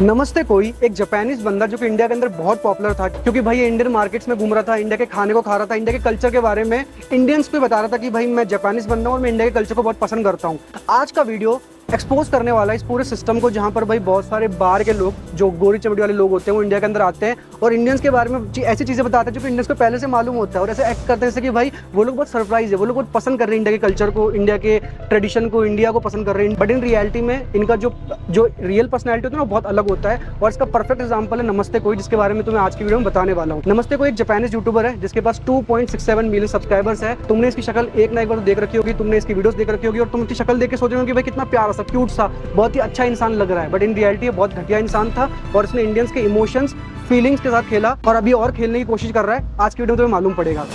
नमस्ते कोई एक जापानीज बंदा जो कि इंडिया के अंदर बहुत पॉपुलर था, क्योंकि भाई ये इंडियन मार्केट्स में घूम रहा था, इंडिया के खाने को खा रहा था, इंडिया के कल्चर के बारे में इंडियंस को बता रहा था कि भाई मैं जापानीज बंदा हूँ और मैं इंडिया के कल्चर को बहुत पसंद करता हूँ। आज का वीडियो एक्सपोज करने वाला है इस पूरे सिस्टम को, जहाँ पर भाई बहुत सारे बाहर के लोग जो गोरी चमड़ी वाले लोग होते हैं वो इंडिया के अंदर आते हैं और इंडियंस के बारे में ऐसी चीज़ें बताते हैं जो कि इंडियंस को पहले से मालूम होता है और ऐसे एक्ट करते हैं जैसे कि भाई वो लोग बहुत सरप्राइज है, वो लोग बहुत पसंद कर रहे हैं इंडिया के कल्चर को, इंडिया के ट्रेडिशन को, इंडिया को पसंद कर रहे हैं। बट इन रियलिटी में इनका जो रियल पर्सनैलिटी होता है ना वो बहुत अलग होता है और इसका परफेक्ट एग्जाम्पल है नमस्ते कोई, जिसके बारे में तुम्हें आज की वीडियो में बताने वाला हूँ। नमस्ते कोई एक जापानीज यूट्यूबर है जिसके पास 2.67 मिलियन सब्सक्राइबर्स है। तुमने इसकी शक्ल एक ना एक बार देख रखी होगी, तुमने इसकी वीडियोस देख रखी होगी और तुम इसकी शक्ल देख के सोच रहे हो कि भाई कितना प्यारा सा, क्यूट सा, बहुत ही अच्छा इंसान लग रहा है। बट इन रियलिटी बहुत घटिया इंसान था और इसने इंडियंस के इमोशंस, फीलिंग्स के साथ खेला और अभी और खेलने की कोशिश कर रहा है। आज की वीडियो में तुम्हें मालूम पड़ेगा।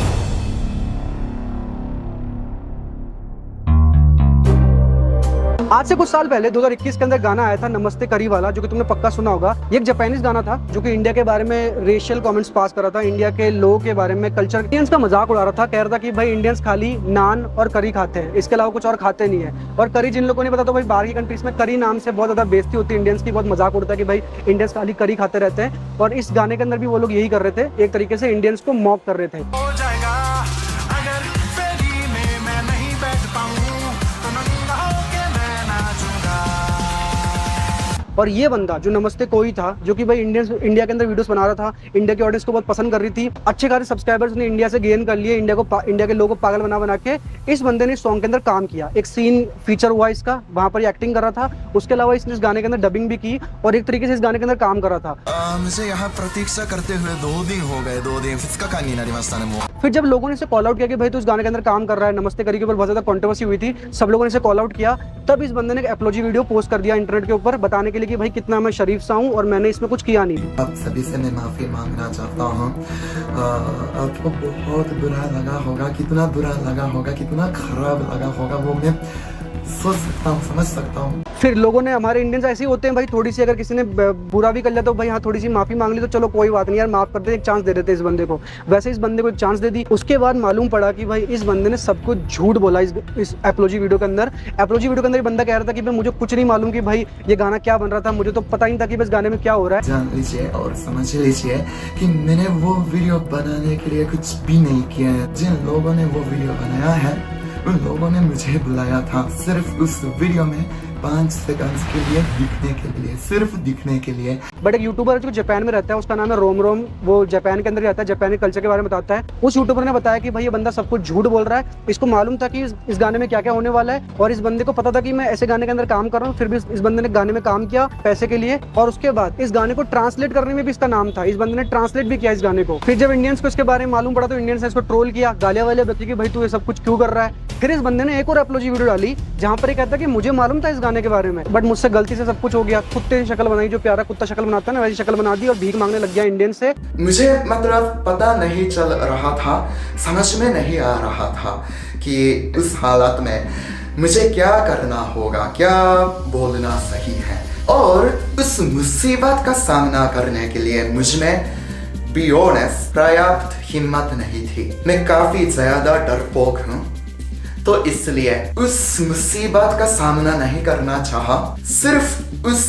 आज से कुछ साल पहले 2021 के अंदर गाना आया था नमस्ते करी वाला, जो कि तुमने पक्का सुना होगा। ये एक जापानीज गाना था जो कि इंडिया के बारे में रेशियल कमेंट्स पास कर रहा था, इंडिया के लोगों के बारे में, कल्चर, इंडियंस का मजाक उड़ा रहा था। कह रहा था कि भाई इंडियंस खाली नान और करी खाते हैं, इसके अलावा कुछ और खाते नहीं है। और करी जिन लोगों ने पता तो भाई बाहर की कंट्रीज में करी नाम से बहुत ज्यादा बेइज्जती होती है इंडियंस की, बहुत मजाक उड़ता है कि भाई इंडियंस खाली करी खाते रहते हैं। और इस गाने के अंदर भी वो लोग यही कर रहे थे, एक तरीके से इंडियंस को मॉक कर रहे थे। और ये बंदा जो नमस्ते कोई था, जो कि भाई इंडिया के अंदर वीडियोस बना रहा था, इंडिया के ऑडियंस को बहुत पसंद कर रही थी, अच्छे खासे सब्सक्राइबर्स ने इंडिया से गेन कर लिए, इंडिया के लोगों को पागल बना के इस बंदे ने सॉन्ग के अंदर काम किया। एक सीन फीचर हुआ इसका, वहां पर एक्टिंग कर रहा था। उसके अलावा इसने इस गाने के अंदर डबिंग भी की और एक तरीके से इस गाने के अंदर काम कर रहा था। मुझे यहाँ प्रतीक्षा करते हुए 2 दिन हो गए, 2 दिन फिर जब लोगों ने इसे कॉल आउट किया कि भाई तू इस गाने के अंदर काम कर रहा है, नमस्ते करी के ऊपर बहुत ज्यादा कंट्रोवर्सी हुई थी, सब लोगों ने इसे कॉल आउट किया, तब इस बंदे ने एक एपोलॉजी वीडियो पोस्ट कर दिया इंटरनेट के ऊपर, बताने के लिए कि भाई कितना मैं शरीफ सा हूँ और मैंने इसमें कुछ किया नहीं। आप सभी से मैं माफी मांगना चाहता हूँ। आपको बहुत बुरा लगा होगा, कितना बुरा लगा होगा, कितना खराब लगा होगा वो मैं सोच सकता हूँ, समझ सकता हूँ। फिर लोगों ने, हमारे इंडियंस ऐसे ही होते हैं भाई, थोड़ी सी अगर किसी ने बुरा भी कर लिया तो भाई हाँ थोड़ी सी माफी मांग ली तो चलो कोई बात नहीं यार, माफ कर दे, एक चांस दे देते इस बंदे को। वैसे इस बंदे को एक चांस दे दी। उसके बाद मालूम पड़ा कि भाई इस बंदे ने सब कुछ झूठ बोला इस एपोलॉजी वीडियो के अंदर। एपोलॉजी वीडियो के अंदर बंदा कह रहा था कि भाई मुझे कुछ नहीं मालूम कि भाई ये गाना क्या बन रहा था, मुझे तो पता ही नहीं था कि बस गाने में क्या हो रहा है। जान लीजिए और समझ लीजिए कि मैंने वो वीडियो बनाने के लिए कुछ भी नहीं किया है। जिन लोगों ने वो वीडियो बनाया है उन लोगों ने मुझे बुलाया था सिर्फ उस वीडियो में 5 सेकंड के लिए दिखने के लिए, सिर्फ दिखने के लिए। बट एक यूट्यूबर जो जापान में रहता है, उसका नाम है रोम रोम, वो जापान के अंदर रहता है, जापानी कल्चर के बारे में बताता है। उस यूट्यूबर ने बताया कि भाई ये बंदा सब कुछ झूठ बोल रहा है, इसको मालूम था कि इस गाने में क्या क्या होने वाला है और इस बंदे को पता था कि मैं ऐसे गाने के अंदर काम कर रहा हूँ। फिर भी इस बंदे ने गाने में काम किया पैसे के लिए और उसके बाद इस गाने को ट्रांसलेट करने में भी इसका नाम था, इस बंदे ने ट्रांसलेट भी किया इस गाने को। फिर जब इंडियंस को इसके बारे में मालूम पड़ा तो इंडियंस ने इसको ट्रोल किया, गालियां वाले बच्चे की भाई तू ये सब कुछ क्यों कर रहा है। फिर इस बंदे ने एक और एपोलॉजी वीडियो डाली जहां पर ये कहता है कि मुझे मालूम था इस गाने के बारे में, बट मुझसे गलती से सब कुछ हो गया। कुत्ते की शक्ल बनाई, जो प्यारा कुत्ता शक्ल बनाता है ना, वैसी शक्ल बना दी और भीख मांगने लग गया इंडियन से। मुझे मतलब पता नहीं चल रहा था, समझ में नहीं आ रहा था कि उस हालत में मुझे क्या करना होगा, क्या बोलना सही है। और उस मुसीबत का सामना करने के लिए मुझ में बी ऑनेस्ट पर्याप्त हिम्मत नहीं थी। मैं काफी ज्यादा डरपोक हूँ, तो इसलिए उस मुसीबत का सामना नहीं करना चाहा, सिर्फ उस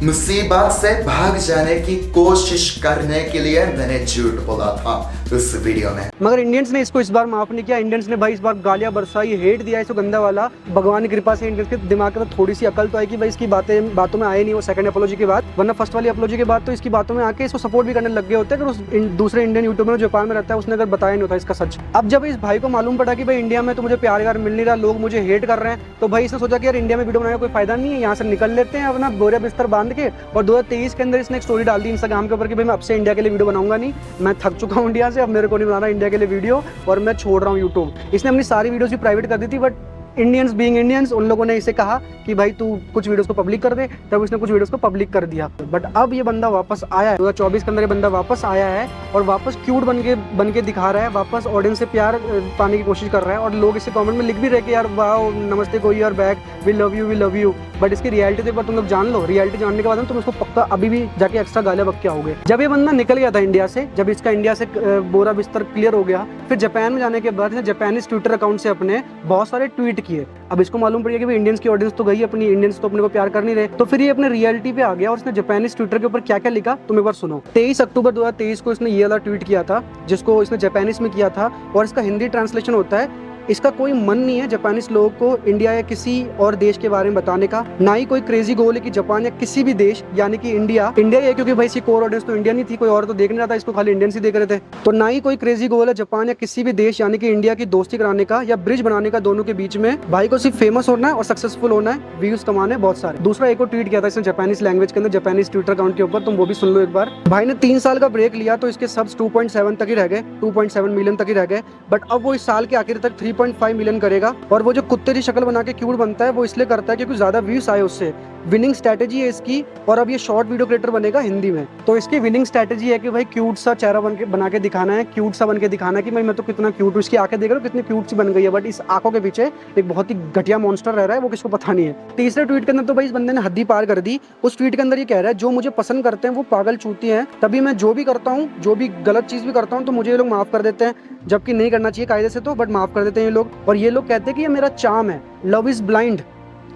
मुसीबत से भाग जाने की कोशिश करने के लिए मैंने झूठ बोला था उस वीडियो में। मगर इंडियंस ने इसको इस बार माफ नहीं किया। इंडियंस ने भाई इस बार गालियां बरसाई, हेट दिया इसको गंदा वाला। भगवान की कृपा से इंडियंस के दिमाग में थोड़ी सी अकल तो आई कि भाई इसकी बातों में आए नहीं वो सेकंड एपोलॉजी के बाद, वरना फर्स्ट वाली एपोलॉजी के बाद तो इसकी बातों में आके इसको सपोर्ट भी करने लग गए होते। अगर उस दूसरे इंडियन यूट्यूबर जो जापान में रहता है उसने अगर बताया नहीं होता इसका सच। अब जब इस भाई को मालूम पड़ा कि भाई इंडिया में तो मुझे प्यार व्यार मिल नहीं रहा, लोग मुझे हेट कर रहे हैं, तो भाई इसने सोचा कि यार इंडिया में वीडियो बनाने का कोई फायदा नहीं है, यहाँ से निकल लेते हैं अपना बोरा बिस्तर बांध के। और 2023 के अंदर इसने एक स्टोरी डाल दी इंस्टाग्राम के ऊपर कि भाई मैं अब से इंडिया के लिए वीडियो बनाऊंगा नहीं, मैं थक चुका हूँ इंडिया से, अब मेरे को नहीं बनाना इंडिया के लिए वीडियो और मैं छोड़ रहा हूँ यूट्यूब। इसने अपनी सारी वीडियोस भी प्राइवेट कर दी थी, बट इंडियंस बीइंग इंडियंस उन लोगों ने इसे कहा कि भाई तू कुछ वीडियोस को पब्लिक कर दे, तब उसने कुछ वीडियोस को पब्लिक कर दिया। बट अब ये बंदा वापस आया है, 2024 के अंदर ये बंदा वापस आया है और वापस क्यूट बन के दिखा रहा है, वापस ऑडियंस से प्यार पाने की कोशिश कर रहा है। और लोग इसे कमेंट में लिख भी रहे कि यार वाओ नमस्ते कोई यार back, we love you. But इसकी रियलिटी तो एक बार तुम लोग जान लो। रियलिटी जानने के बाद तुम उसको पक्का अभी भी जाके एक्स्ट्रा गालियां बक के आओगे। जब ये बंदा निकल गया था इंडिया से, जब इसका इंडिया से बोरा बिस्तर क्लियर हो गया, फिर जापान में जाने के बाद जापानीज ट्विटर अकाउंट से अपने बहुत सारे ट्वीट किए। अब इसको मालूम पड़ गया कि भाई इंडियंस की ऑडियंस तो गई अपनी, इंडियंस तो अपने को प्यार कर नहीं रहे, तो फिर ये अपने रियलिटी पे आ गया और इसने जापानीज ट्विटर के ऊपर क्या क्या लिखा तुम एक बार सुनो। 23 अक्टूबर 2023 को इसने ये वाला ट्वीट किया था जिसको इसने जापानीज में किया था, और इसका हिंदी ट्रांसलेशन होता है, इसका कोई मन नहीं है जापानीज लोगों को इंडिया या किसी और देश के बारे में बताने का, ना ही कोई क्रेजी गोल है कि जापान या किसी भी देश यानी कि इंडिया ही है, क्योंकि भाई इसकी कोर ऑडियंस तो इंडियन ही थी, कोई और तो देख नहीं रहा था इसको, खाली इंडियंस ही देख रहे थे। तो ना ही कोई क्रेजी गोल है जापान या किसी भी देश यानी कि इंडिया की दोस्ती कराने का या ब्रिज बनाने का दोनों के बीच में। भाई को सिर्फ फेमस होना है और सक्सेसफुल होना है, व्यूज कमाने बहुत सारे। दूसरा एक और ट्वीट किया था इसने जापानीज लैंग्वेज के अंदर, जापानीज ट्विटर अकाउंट के ऊपर, तुम वो भी सुन लो एक बार। भाई ने 3 साल का ब्रेक लिया तो इसके सब्स 2.7 तक ही रह गए, 2.7 मिलियन तक ही रह गए, बट अब वो इस साल के आखिर तक 3.5 मिलियन करेगा। और वो जो कुत्ते की शक्ल बना के क्यूट बनता है वो इसलिए करता है क्योंकि ज्यादा व्यूज आए उससे। विनिंग स्ट्रेटेजी है इसकी, और अब ये शॉर्ट वीडियो क्रिएटर बनेगा हिंदी में। तो इसकी विनिंग स्ट्रेटेजी है कि भाई क्यूट सा चेहरा बना के दिखाना है, क्यूट सा बन के दिखाना है कि भाई मैं तो कितना क्यूट हूँ। इसकी आंखें देख रहे हो कितनी क्यूट सी बन गई है, बट इस आंखों के पीछे एक बहुत ही घटिया मॉन्स्टर रह रहा है, वो किसको पता नहीं है। तीसरे ट्वीट के अंदर तो भाई इस बंदे ने हद्दी पार कर दी। उस ट्वीट के अंदर ये कह रहा है जो मुझे पसंद करते हैं वो पागल चूती हैं, तभी मैं जो भी करता हूँ, जो भी गलत चीज भी करता हूँ तो मुझे ये लोग माफ कर देते हैं, जबकि नहीं करना चाहिए कायदे से तो, बट माफ कर देते हैं ये लोग। और ये लोग कहते हैं कि ये मेरा चार्म है, love is blind.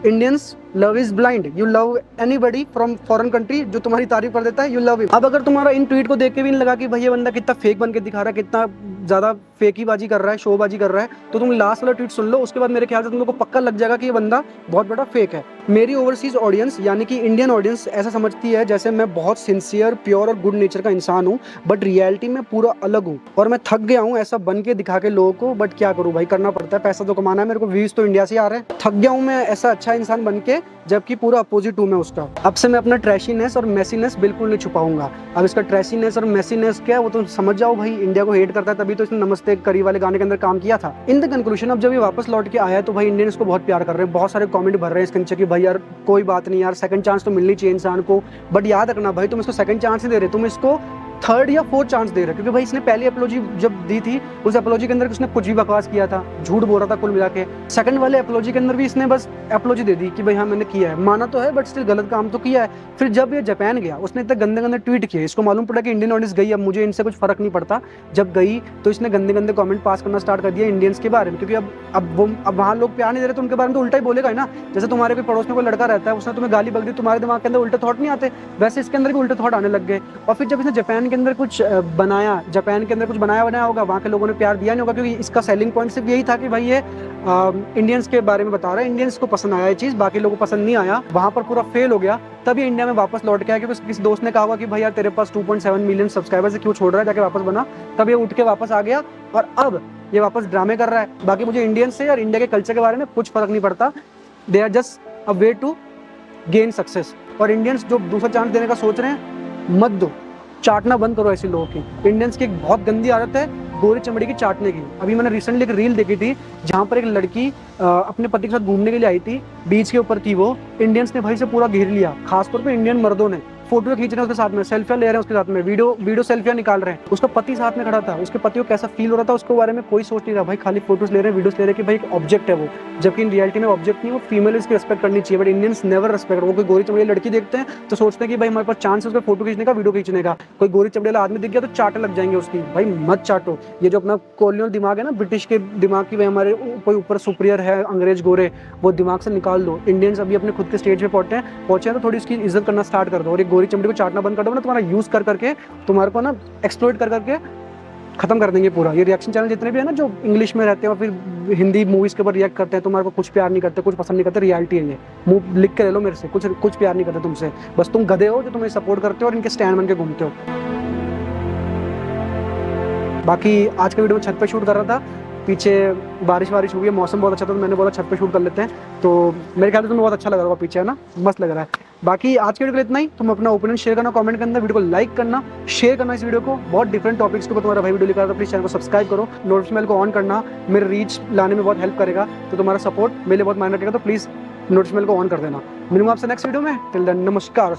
Indians love is blind, you love anybody from foreign country, जो तुम्हारी तारीफ कर देता है, यू लव हिम। अब अगर तुम्हारा इन ट्वीट को देख के भी नहीं लगा कि भाई ये बंदा कितना फेक बन के दिखा रहा है, कितना ज्यादा फेकीबाजी कर रहा है, शोबाजी कर रहा है, तो तुम लास्ट वाला ट्वीट सुन लो, उसके बाद मेरे ख्याल से तुम लोग को पक्का लग जाएगा कि ये बंदा बहुत बड़ा फेक है। मेरी ओवरसीज ऑडियंस यानी कि इंडियन ऑडियंस ऐसा समझती है जैसे मैं बहुत सिंसियर, प्योर और गुड नेचर का इंसान हूँ, बट रियलिटी में पूरा अलग हूँ, और मैं थक गया हूँ ऐसा बन के दिखा के लोगों को, बट क्या करूँ भाई, करना पड़ता है, पैसा तो कमाना है मेरे को, व्यूज तो इंडिया से आ रहे हैं। थक गया हूँ मैं ऐसा अच्छा इंसान बन के, जबकि पूरा अपोजिट हूँ मैं उसका। अब से मैं अपना ट्रैशीनेस और मेसीनेस बिल्कुल नहीं छुपाऊंगा। अब इसका ट्रैशीनेस और मेसीनेस क्या है वो तो समझ जाओ भाई, इंडिया को हेट करता है तभी तो इसने नमस्ते करी वाले गाने के अंदर काम किया था। इन द कंक्लूजन अब जब ये वापस लौट के आया तो भाई इंडियन इसको बहुत प्यार कर रहे हैं, बहुत सारे कमेंट भर रहे हैं इसके नीचे कि भाई यार कोई बात नहीं यार, सेकंड चांस तो मिलनी चाहिए इंसान को, बट याद रखना भाई तुम इसको सेकंड चांस ही दे रहे, तुम इसको थर्ड या फोर्थ चांस दे रहे, क्योंकि भाई इसने पहली एपोलॉजी जब दी थी उस एपोलॉजी के अंदर उसने कुछ भी बकवास किया था, झूठ बोल रहा था कुल मिला के। सेकंड वाले एपोलॉजी के अंदर भी इसने बस एपोलॉजी दे दी कि भाई हाँ मैंने किया है, माना तो है बट स्टिल गलत काम तो किया है। फिर जब ये जापान गया उसने इतने गंदे गंदे ट्वीट किए, इसको मालूम पड़ा कि इंडियन ऑडियंस गई, अब मुझे इनसे कुछ फर्क नहीं पड़ता। जब गई तो इसने गंदे गंदे कमेंट पास करना स्टार्ट कर दिया इंडियंस के बारे में, क्योंकि अब वहाँ लोग प्यार नहीं दे रहे तो उनके बारे में तो उल्टा ही बोलेगा ना। जैसे तुम्हारे कोई पड़ोस में कोई लड़का रहता है, उसने तुम्हें गाली बक दी, तुम्हारे दिमाग के अंदर उल्टे थॉट नहीं आते, वैसे इसके अंदर भी उल्टे थॉट आने लग गए। और फिर जब इसने जापान के अंदर कुछ बनाया, जापान के अंदर कुछ बनाया होगा, वहाँ के लोगों ने प्यार दिया नहीं होगा, क्योंकि इसका सेलिंग पॉइंट सिर्फ यही था कि भाई ये इंडियंस के बारे में बता रहा है, इंडियंस को पसंद आया ये चीज़, बाकी लोगों को पसंद नहीं आया, वहाँ पर पूरा फेल हो गया। तब ये इंडिया में वापस लौट के आया, क्योंकि किसी दोस्त ने कहा होगा कि भाई यार तेरे पास 2.7 मिलियन सब्सक्राइबर्स है, क्यों छोड़ रहा है, जाके वापस बना। तब ये उठ के वापस आ गया और अब ये वापस ड्रामे कर रहा है। बाकी मुझे इंडियंस से और इंडिया के कल्चर के बारे में कुछ फर्क नहीं पड़ता, they are just a way to gain success. और इंडियंस जो दूसरा चांस देने का सोच रहे हैं मत दो, चाटना बंद करो ऐसे लोगों की। इंडियंस की एक बहुत गंदी आदत है गोरी चमड़ी की चाटने की। अभी मैंने रिसेंटली एक रील देखी थी जहाँ पर एक लड़की अपने पति के साथ घूमने के लिए आई थी, बीच के ऊपर थी वो, इंडियंस ने भाई से पूरा घेर लिया, खासतौर पे इंडियन मर्दों ने, फोटो खींच रहे हैं उसके साथ में, सेल्फियां ले रहे हैं उसके साथ में, वीडियो सेल्फियां निकाल रहे हैं। उसका पति साथ में खड़ा था, उसके पति को कैसा फील हो रहा था उसके बारे में कोई सोच नहीं रहा, भाई खाली फोटोज ले रहे हैं, वीडियोस ले रहे हैं कि भाई एक ऑब्जेक्ट है वो, जबकि इन रियलिटी में ऑब्जेक्ट नहीं, वो फीमेल इसकी रिस्पेक्ट करनी चाहिए। But Indians never respect. वो कोई गोरी चमड़ी लड़की देखते हैं तो सोचते हैं कि भाई हमारे पास चांस है उसका फोटो खींचने का, वीडियो खींचने का। कोई गोरी चमड़ी वाला आदमी दिख गया तो चाटे लग जाएंगे उसकी। भाई मत चाटो, ये जो अपना कॉलोनियल दिमाग है ना, ब्रिटिश के दिमाग की, भाई हमारे कोई ऊपर सुपीरियर है अंग्रेज गोरे, वो दिमाग से निकाल दो। इंडियंस अभी अपने खुद के स्टेज पे पहुंचे हैं तो थोड़ी उसकी इज्जत करना स्टार्ट कर दो, और एक गोरी चमड़ी को चाटना बंद कर दो ना, तुम्हारा यूज कर करके तुम्हारे को ना एक्सप्लॉइट कर करके खत्म कर देंगे पूरा। ये रिएक्शन चैनल जितने भी है ना जो इंग्लिश में रहते हैं और फिर हिंदी मूवीज के ऊपर रिएक्ट करते हैं, तुम्हारे को कुछ प्यार नहीं करते, कुछ पसंद नहीं करते, रियलिटी है ये, मुंह लिख के ले लो मेरे से, कुछ प्यार नहीं करते तुमसे, बस तुम गधे हो जो तुम्हें सपोर्ट करते हो और इनके स्टैंड बन के घूमते हो। बाकी आज का वीडियो छत पे शूट कर रहा था, पीछे बारिश हुई है, मौसम बहुत अच्छा था तो मैंने बोला छत पे शूट कर लेते हैं, तो मेरे ख्याल से तुम्हें बहुत अच्छा लग रहा होगा पीछे, है ना, मस्त लग रहा है। बाकी आज के वीडियो के लिए इतना ही। तुम अपना ओपिनियन शेयर करना कमेंट के अंदर, वीडियो को लाइक करना, शेयर करना इस वीडियो को, बहुत डिफरेंट टॉपिक्स के ऊपर तुम्हारा भाई वीडियो लेकर आता है, प्लीज चैनल को सब्सक्राइब करो, नोटिफिकेशन बेल को ऑन करना, मेरे रीच लाने में बहुत हेल्प करेगा, तो तुम्हारा सपोर्ट मेरे लिए बहुत मायने रखेगा, तो प्लीज नोटिफिकेशन बेल को ऑन कर देना। मिलूंगा आपसे नेक्स्ट वीडियो में, टिल देन नमस्कार।